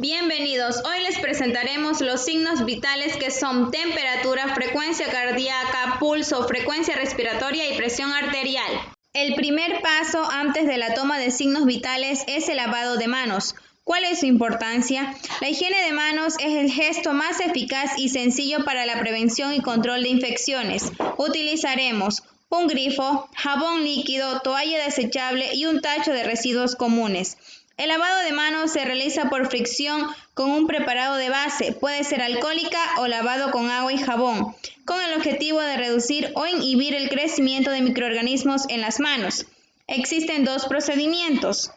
Bienvenidos, hoy les presentaremos los signos vitales que son temperatura, frecuencia cardíaca, pulso, frecuencia respiratoria y presión arterial. El primer paso antes de la toma de signos vitales es el lavado de manos. ¿Cuál es su importancia? La higiene de manos es el gesto más eficaz y sencillo para la prevención y control de infecciones. Utilizaremos un grifo, jabón líquido, toalla desechable y un tacho de residuos comunes. El lavado de manos se realiza por fricción con un preparado de base, puede ser alcohólica o lavado con agua y jabón, con el objetivo de reducir o inhibir el crecimiento de microorganismos en las manos. Existen dos procedimientos.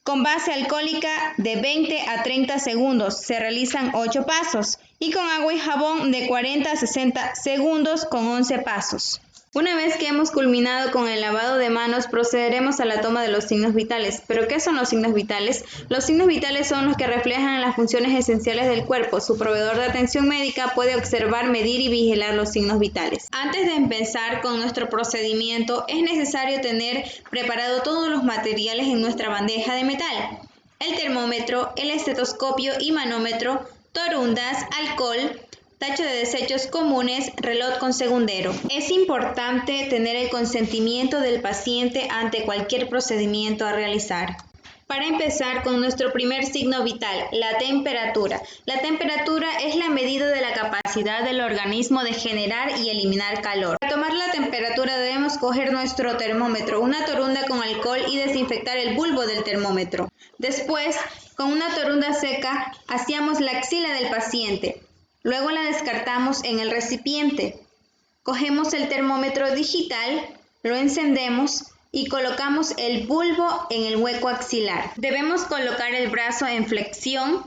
Con base alcohólica de 20 a 30 segundos se realizan 8 pasos y con agua y jabón de 40 a 60 segundos con 11 pasos. Una vez que hemos culminado con el lavado de manos, procederemos a la toma de los signos vitales. ¿Pero qué son los signos vitales? Los signos vitales son los que reflejan las funciones esenciales del cuerpo. Su proveedor de atención médica puede observar, medir y vigilar los signos vitales. Antes de empezar con nuestro procedimiento, es necesario tener preparado todos los materiales en nuestra bandeja de metal. El termómetro, el estetoscopio y manómetro, torundas, alcohol, tacho de desechos comunes, reloj con segundero. Es importante tener el consentimiento del paciente ante cualquier procedimiento a realizar. Para empezar con nuestro primer signo vital, la temperatura. La temperatura es la medida de la capacidad del organismo de generar y eliminar calor. Para tomar la temperatura debemos coger nuestro termómetro, una torunda con alcohol y desinfectar el bulbo del termómetro. Después, con una torunda seca, aseamos la axila del paciente. Luego la descartamos en el recipiente. Cogemos el termómetro digital, lo encendemos y colocamos el bulbo en el hueco axilar. Debemos colocar el brazo en flexión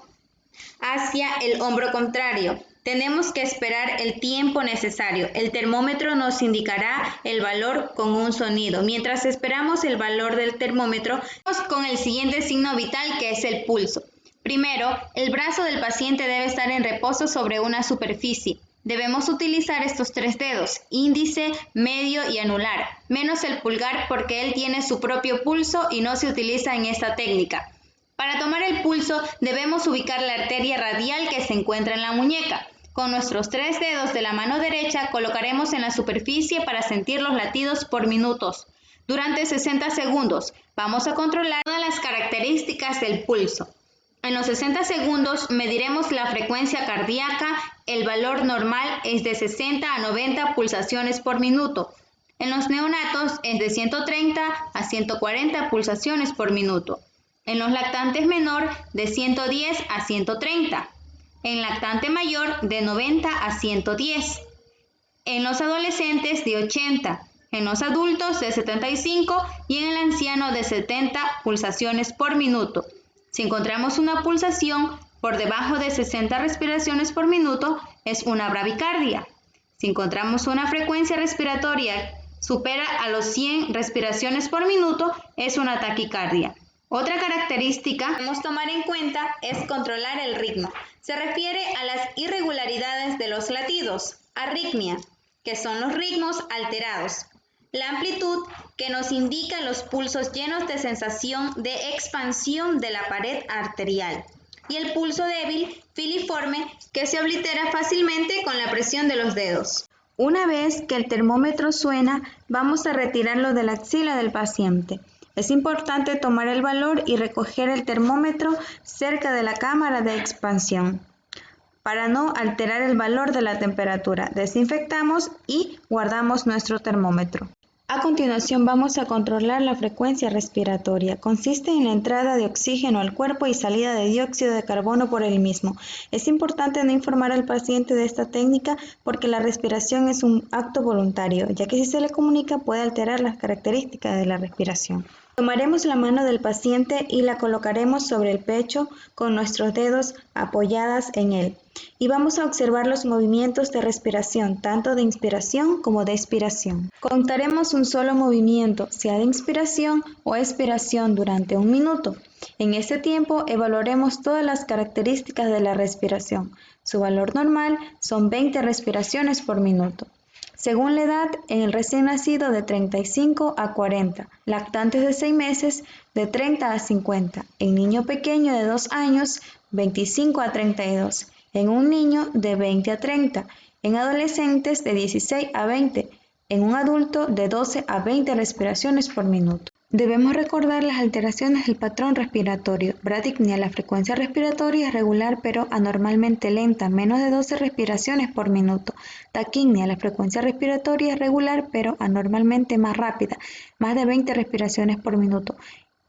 hacia el hombro contrario. Tenemos que esperar el tiempo necesario. El termómetro nos indicará el valor con un sonido. Mientras esperamos el valor del termómetro, vamos con el siguiente signo vital, que es el pulso. Primero, el brazo del paciente debe estar en reposo sobre una superficie. Debemos utilizar estos 3 dedos, índice, medio y anular, menos el pulgar porque él tiene su propio pulso y no se utiliza en esta técnica. Para tomar el pulso debemos ubicar la arteria radial que se encuentra en la muñeca. Con nuestros 3 dedos de la mano derecha colocaremos en la superficie para sentir los latidos por minutos. Durante 60 segundos vamos a controlar todas las características del pulso. En los 60 segundos mediremos la frecuencia cardíaca, el valor normal es de 60 a 90 pulsaciones por minuto. En los neonatos es de 130 a 140 pulsaciones por minuto. En los lactantes menor de 110 a 130. En lactante mayor de 90 a 110. En los adolescentes de 80. En los adultos de 75 y en el anciano de 70 pulsaciones por minuto. Si encontramos una pulsación por debajo de 60 respiraciones por minuto, es una bradicardia. Si encontramos una frecuencia respiratoria supera a los 100 respiraciones por minuto, es una taquicardia. Otra característica que debemos tomar en cuenta es controlar el ritmo. Se refiere a las irregularidades de los latidos, arritmia, que son los ritmos alterados. La amplitud, que nos indica los pulsos llenos de sensación de expansión de la pared arterial. Y el pulso débil, filiforme, que se oblitera fácilmente con la presión de los dedos. Una vez que el termómetro suena, vamos a retirarlo de la axila del paciente. Es importante tomar el valor y recoger el termómetro cerca de la cámara de expansión. Para no alterar el valor de la temperatura, desinfectamos y guardamos nuestro termómetro. A continuación vamos a controlar la frecuencia respiratoria. Consiste en la entrada de oxígeno al cuerpo y salida de dióxido de carbono por el mismo. Es importante no informar al paciente de esta técnica porque la respiración es un acto voluntario, ya que si se le comunica puede alterar las características de la respiración. Tomaremos la mano del paciente y la colocaremos sobre el pecho con nuestros dedos apoyadas en él. Y vamos a observar los movimientos de respiración, tanto de inspiración como de expiración. Contaremos un solo movimiento, sea de inspiración o expiración durante 1 minuto. En este tiempo evaluaremos todas las características de la respiración. Su valor normal son 20 respiraciones por minuto. Según la edad, en el recién nacido de 35 a 40, lactantes de 6 meses de 30 a 50, en niño pequeño de 2 años 25 a 32, en un niño de 20 a 30, en adolescentes de 16 a 20, en un adulto de 12 a 20 respiraciones por minuto. Debemos recordar las alteraciones del patrón respiratorio. Bradicnia, la frecuencia respiratoria es regular pero anormalmente lenta, menos de 12 respiraciones por minuto. Taquicnia, la frecuencia respiratoria es regular pero anormalmente más rápida, más de 20 respiraciones por minuto.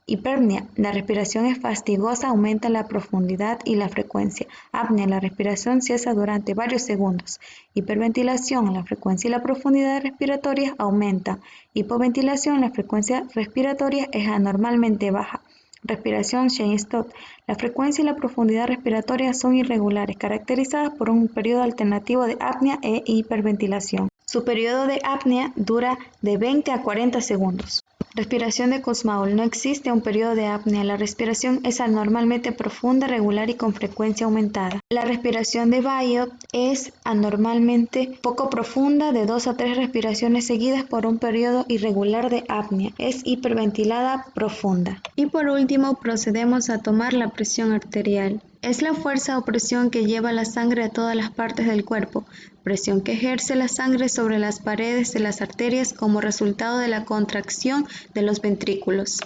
Hiperpnea, la respiración es fatigosa, aumenta la profundidad y la frecuencia. Apnea, la respiración cesa durante varios segundos. Hiperventilación, la frecuencia y la profundidad respiratoria aumentan. Hipoventilación, la frecuencia respiratoria es anormalmente baja. Respiración Cheyne-Stokes, la frecuencia y la profundidad respiratoria son irregulares, caracterizadas por un periodo alternativo de apnea e hiperventilación. Su periodo de apnea dura de 20 a 40 segundos. Respiración de Kussmaul. No existe un periodo de apnea. La respiración es anormalmente profunda, regular y con frecuencia aumentada. La respiración de Biot es anormalmente poco profunda, de 2 a 3 respiraciones seguidas por un periodo irregular de apnea. Es hiperventilada profunda. Y por último, procedemos a tomar la presión arterial. Es la fuerza o presión que lleva la sangre a todas las partes del cuerpo, presión que ejerce la sangre sobre las paredes de las arterias como resultado de la contracción de los ventrículos.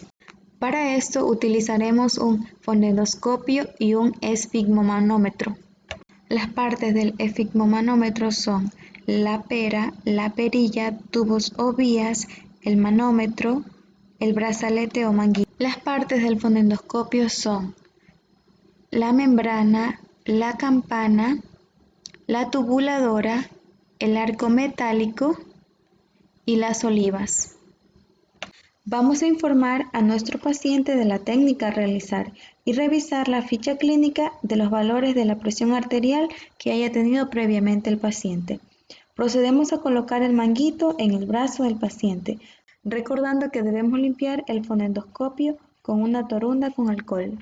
Para esto utilizaremos un fonendoscopio y un esfigmomanómetro. Las partes del esfigmomanómetro son la pera, la perilla, tubos o vías, el manómetro, el brazalete o manguito. Las partes del fonendoscopio son la membrana, la campana, la tubuladora, el arco metálico y las olivas. Vamos a informar a nuestro paciente de la técnica a realizar y revisar la ficha clínica de los valores de la presión arterial que haya tenido previamente el paciente. Procedemos a colocar el manguito en el brazo del paciente, recordando que debemos limpiar el fonendoscopio con una torunda con alcohol.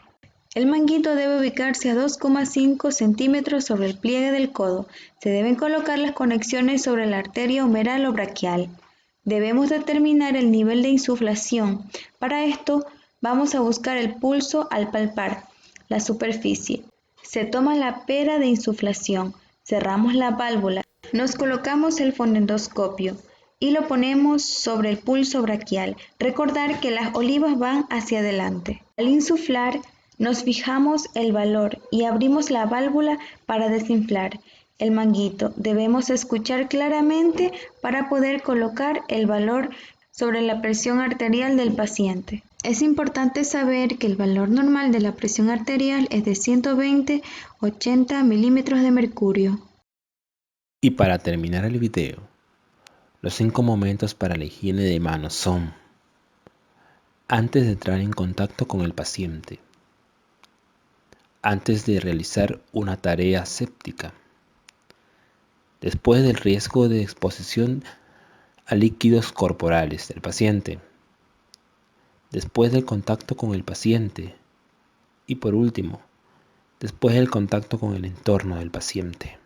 El manguito debe ubicarse a 2,5 centímetros sobre el pliegue del codo. Se deben colocar las conexiones sobre la arteria humeral o braquial. Debemos determinar el nivel de insuflación. Para esto, vamos a buscar el pulso al palpar la superficie. Se toma la pera de insuflación, cerramos la válvula, nos colocamos el fonendoscopio y lo ponemos sobre el pulso braquial. Recordar que las olivas van hacia adelante. Al insuflar, nos fijamos el valor y abrimos la válvula para desinflar el manguito. Debemos escuchar claramente para poder colocar el valor sobre la presión arterial del paciente. Es importante saber que el valor normal de la presión arterial es de 120-80 milímetros de mercurio. Y para terminar el video, los 5 momentos para la higiene de manos son: antes de entrar en contacto con el paciente, antes de realizar una tarea séptica, después del riesgo de exposición a líquidos corporales del paciente, después del contacto con el paciente y por último, después del contacto con el entorno del paciente.